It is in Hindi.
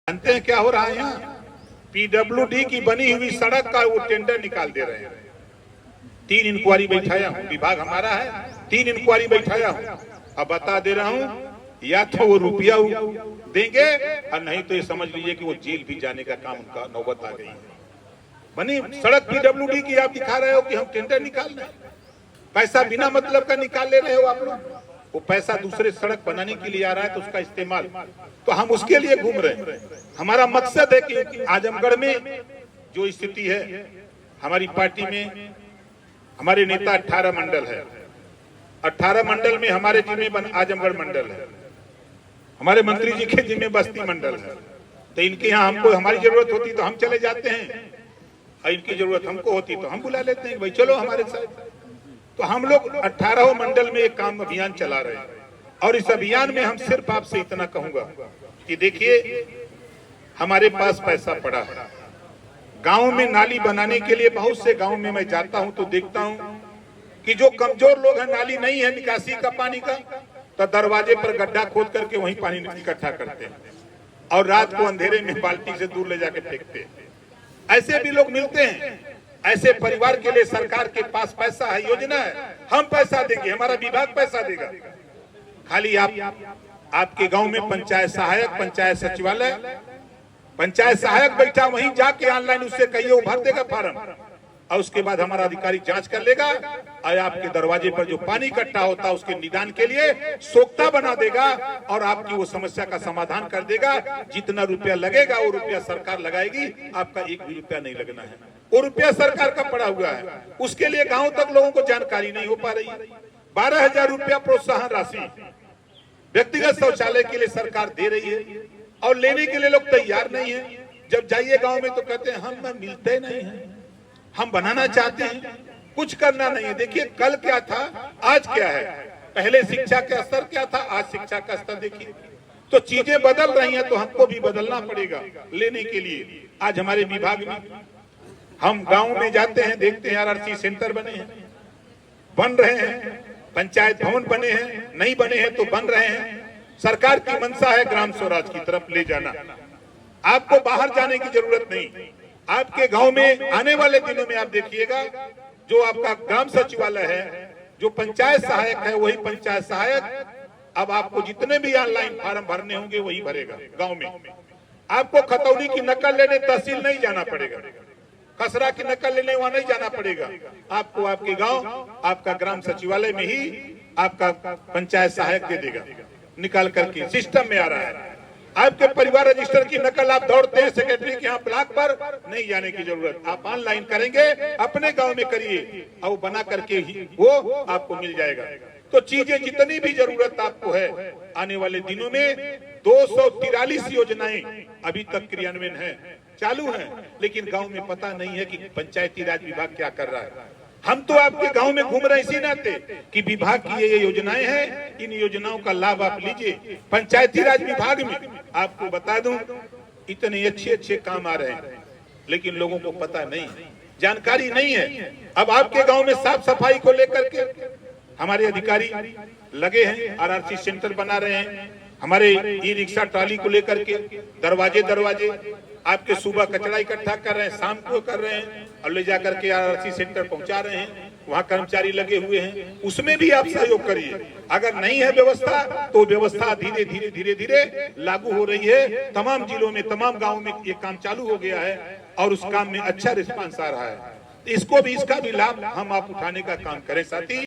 जानते हैं क्या हो रहा है यहाँ? पीडब्ल्यूडी की बनी हुई सड़क का वो टेंडर निकाल दे रहे हैं। 3 इंक्वायरी बैठाया हूँ, विभाग हमारा है, 3 इंक्वायरी बैठाया हूँ। अब बता दे रहा हूँ, या तो वो रुपया देंगे और नहीं तो ये समझ लीजिए कि वो जेल भी जाने का काम उनका नौबत आ गई है। बनी सड़क पीडब्ल्यूडी की आप दिखा रहे हो कि हम टेंडर निकाल रहे हैं, पैसा बिना मतलब का निकाल ले रहे हो आप लोग। वो पैसा दूसरे सड़क बनाने के लिए आ रहा है तो उसका इस्तेमाल, तो हम उसके लिए घूम रहे हैं। हमारा मकसद है कि आजमगढ़ में जो स्थिति है, हमारी पार्टी में हमारे नेता 18 मंडल है, 18 मंडल में हमारे जिम्मे आजमगढ़ मंडल है, हमारे मंत्री जी के जिम्मे बस्ती मंडल है। तो इनके यहाँ हमको हमारी जरूरत होती तो हम चले जाते हैं, और इनकी जरूरत हमको होती तो हम बुला लेते हैं, भाई चलो हमारे साथ। तो हम लोग 18 मंडल में एक काम अभियान चला रहे हैं, और इस अभियान में हम सिर्फ आपसे इतना कहूंगा कि देखिए, हमारे पास पैसा पड़ा है। गांव में नाली बनाने के लिए बहुत से गांव में मैं जाता हूं तो देखता हूं कि जो कमजोर लोग हैं, नाली नहीं है निकासी का पानी का, तो दरवाजे पर गड्ढा खोद करके वहीं पानी इकट्ठा करते हैं और रात को अंधेरे में बाल्टी से दूर ले जाके फेंकते हैं। ऐसे भी लोग मिलते हैं। ऐसे परिवार के लिए सरकार के पास पैसा है, योजना है, हम पैसा देंगे, हमारा विभाग पैसा देगा। खाली आपके गांव में पंचायत सहायक, पंचायत सचिवालय, पंचायत सहायक बैठा, वहीं जाके ऑनलाइन उससे कहिए वो भर देगा फॉर्म, और उसके बाद हमारा अधिकारी जांच कर लेगा और आपके दरवाजे पर जो पानी इकट्ठा होता है उसके निदान के लिए सोख्ता बना देगा और आपकी वो समस्या का समाधान कर देगा। जितना रुपया लगेगा वो रुपया सरकार लगाएगी, आपका एक भी रुपया नहीं लगना है। वो रुपया सरकार का पड़ा हुआ है, उसके लिए गांव तक लोगों को जानकारी नहीं हो पा रही है। 12,000 रुपया प्रोत्साहन राशि व्यक्तिगत शौचालय के लिए सरकार दे रही है, और लेने के लिए लोग तैयार नहीं है। जब जाइए गांव में तो कहते हैं हम मिलते नहीं है, हम बनाना चाहते हैं, कुछ करना नहीं है। देखिए कल क्या था, आज क्या है। पहले शिक्षा का स्तर क्या था, आज शिक्षा का स्तर देखिए। तो चीजें बदल रही हैं, तो हमको भी बदलना पड़ेगा लेने के लिए। आज हमारे विभाग में हम गांव में जाते हैं, देखते हैं आरआरसी सेंटर बने हैं, बन रहे हैं, पंचायत भवन बने हैं, नहीं बने हैं तो बन रहे हैं। सरकार की मंशा है ग्राम स्वराज की तरफ ले जाना। आपको बाहर जाने की जरूरत नहीं। आपके गांव में आने वाले दिनों में आप देखिएगा, जो आपका ग्राम सचिवालय है, जो पंचायत सहायक है, वही पंचायत सहायक अब आपको जितने भी ऑनलाइन फॉर्म भरने होंगे वही भरेगा। गांव में आपको खतौनी की नकल लेने तहसील नहीं जाना पड़ेगा, खसरा की नकल लेने वहां नहीं जाना पड़ेगा। आपको आपके गांव, आपका ग्राम सचिवालय में ही आपका पंचायत सहायक दे देगा, निकाल करके सिस्टम में आ रहा है। आपके परिवार रजिस्टर की नकल आप दौड़ते हैं सेक्रेटरी के यहाँ ब्लॉक पर, नहीं जाने की जरूरत, आप ऑनलाइन करेंगे, अपने गांव में करिए और वो बना करके ही वो आपको मिल जाएगा। तो चीजें जितनी भी जरूरत आपको है, आने वाले दिनों में 243 योजनाएं अभी तक क्रियान्वयन है, चालू है, लेकिन गांव में पता नहीं है कि पंचायती राज विभाग क्या कर रहा है। हम तो आपके गांव में घूम रहे इसी नाते कि विभाग की ये योजनाएं हैं, इन योजनाओं का लाभ आप लीजिए। पंचायती राज विभाग में आपको बता दूं, इतने अच्छे काम आ रहे हैं, लेकिन लोगों को पता नहीं, जानकारी नहीं है। अब आपके गांव में साफ सफाई को लेकर के हमारे अधिकारी लगे हैं, आरआरसी सेंटर बना रहे हैं, हमारे ई रिक्शा ट्रॉली को लेकर के दरवाजे आपके सुबह कचरा इकट्ठा कर रहे हैं, शाम को कर रहे हैं और ले जाकर के आरआरसी सेंटर पहुंचा रहे हैं। वहां कर्मचारी लगे हुए हैं, उसमें भी आप सहयोग करिए। अगर नहीं है व्यवस्था तो व्यवस्था धीरे धीरे लागू हो रही है। तमाम जिलों में, तमाम गाँव में ये काम चालू हो गया है और उस काम में अच्छा रिस्पांस आ रहा है। इसका भी लाभ हम आप उठाने का काम करें साथी।